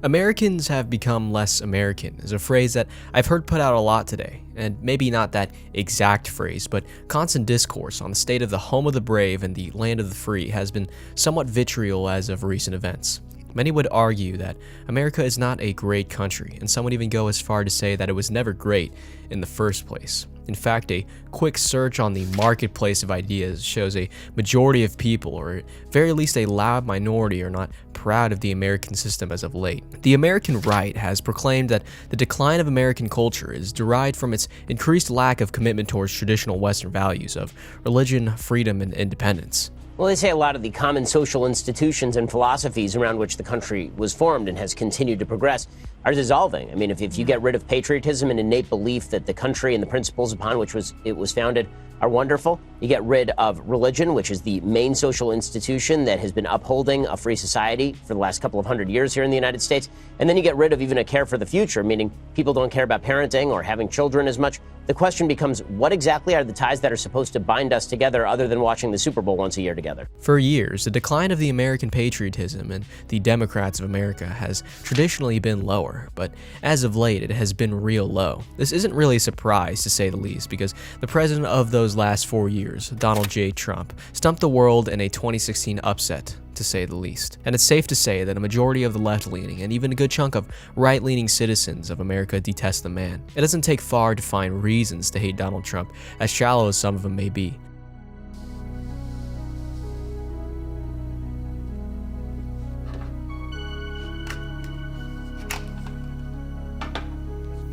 Americans have become less American is a phrase that I've heard put out a lot today, and maybe not that exact phrase, but constant discourse on the state of the home of the brave and the land of the free has been somewhat vitriol as of recent events. Many would argue that America is not a great country, and some would even go as far to say that it was never great in the first place. In fact, a quick search on the marketplace of ideas shows a majority of people, or at very least a loud minority, are not proud of the American system as of late. The American right has proclaimed that the decline of American culture is derived from its increased lack of commitment towards traditional Western values of religion, freedom, and independence. Well, they say a lot of the common social institutions and philosophies around which the country was formed and has continued to progress are dissolving. I mean, if you get rid of patriotism and innate belief that the country and the principles upon which it was founded are wonderful, you get rid of religion, which is the main social institution that has been upholding a free society for the last couple of hundred years here in the United States, and then you get rid of even a care for the future, meaning people don't care about parenting or having children as much. The question becomes, what exactly are the ties that are supposed to bind us together other than watching the Super Bowl once a year together? For years, the decline of the American patriotism and the Democrats of America has traditionally been lower, but as of late, it has been real low. This isn't really a surprise, to say the least, because the president of those last 4 years, Donald J. Trump, stumped the world in a 2016 upset, to say the least. And it's safe to say that a majority of the left-leaning and even a good chunk of right-leaning citizens of America detest the man. It doesn't take far to find reasons to hate Donald Trump, as shallow as some of them may be.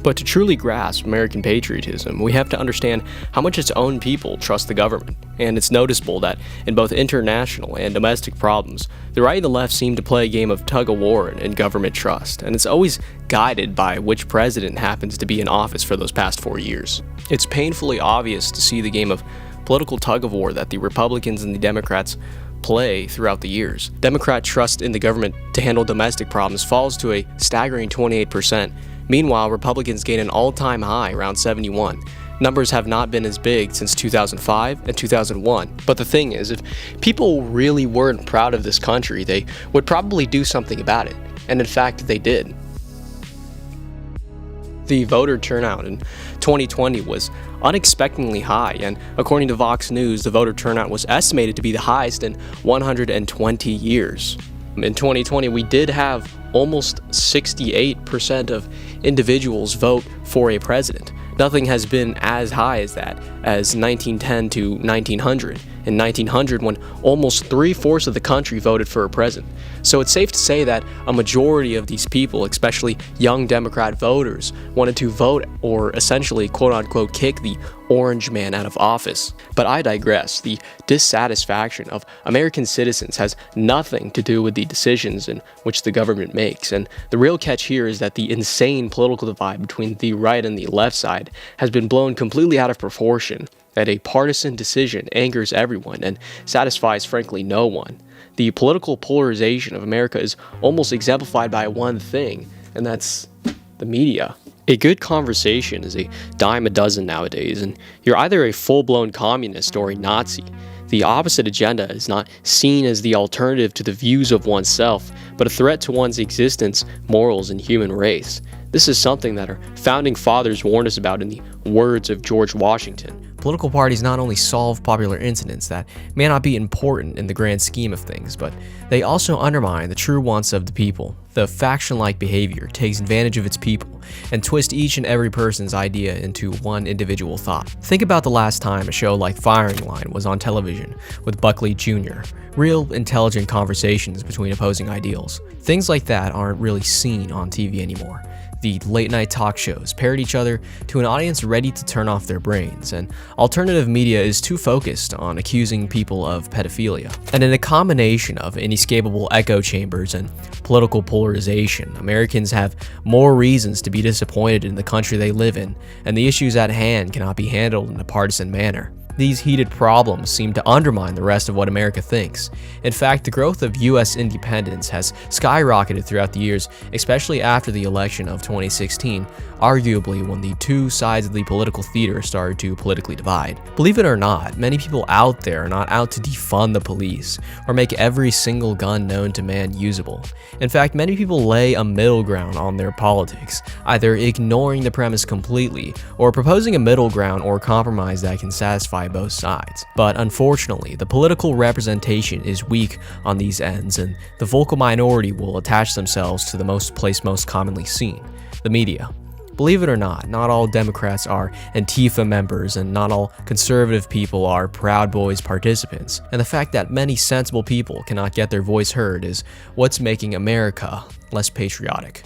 But to truly grasp American patriotism, we have to understand how much its own people trust the government. And it's noticeable that in both international and domestic problems, the right and the left seem to play a game of tug-of-war in government trust, and it's always guided by which president happens to be in office for those past 4 years. It's painfully obvious to see the game of political tug-of-war that the Republicans and the Democrats play throughout the years. Democrat trust in the government to handle domestic problems falls to a staggering 28%. Meanwhile, Republicans gain an all-time high around 71. Numbers have not been as big since 2005 and 2001. But the thing is, if people really weren't proud of this country, they would probably do something about it. And in fact, they did. The voter turnout in 2020 was unexpectedly high, and according to Vox News, the voter turnout was estimated to be the highest in 120 years. In 2020, we did have almost 68% of individuals vote for a president. Nothing has been as high as that, as 1910 to 1900. In 1900, when almost 3/4 of the country voted for a president. So it's safe to say that a majority of these people, especially young Democrat voters, wanted to vote or essentially quote-unquote kick the orange man out of office. But I digress. The dissatisfaction of American citizens has nothing to do with the decisions in which the government makes, and the real catch here is that the insane political divide between the right and the left side has been blown completely out of proportion, that a partisan decision angers everyone and satisfies frankly no one. The political polarization of America is almost exemplified by one thing, and that's the media. A good conversation is a dime a dozen nowadays, and you're either a full-blown communist or a Nazi. The opposite agenda is not seen as the alternative to the views of oneself, but a threat to one's existence, morals, and human race. This is something that our founding fathers warned us about in the words of George Washington. Political parties not only solve popular incidents that may not be important in the grand scheme of things, but they also undermine the true wants of the people. The faction-like behavior takes advantage of its people and twists each and every person's idea into one individual thought. Think about the last time a show like Firing Line was on television with Buckley Jr. Real, intelligent conversations between opposing ideals. Things like that aren't really seen on TV anymore. The late-night talk shows parrot each other to an audience ready to turn off their brains, and alternative media is too focused on accusing people of pedophilia. And in a combination of inescapable echo chambers and political polarization, Americans have more reasons to be disappointed in the country they live in, and the issues at hand cannot be handled in a partisan manner. These heated problems seem to undermine the rest of what America thinks. In fact, the growth of US independence has skyrocketed throughout the years, especially after the election of 2016, arguably when the two sides of the political theater started to politically divide. Believe it or not, many people out there are not out to defund the police or make every single gun known to man usable. In fact, many people lay a middle ground on their politics, either ignoring the premise completely or proposing a middle ground or compromise that can satisfy both sides. But unfortunately, the political representation is weak on these ends, and the vocal minority will attach themselves to the place most commonly seen, the media. Believe it or not all Democrats are Antifa members, and not all conservative people are Proud Boys participants. And the fact that many sensible people cannot get their voice heard is what's making America less patriotic.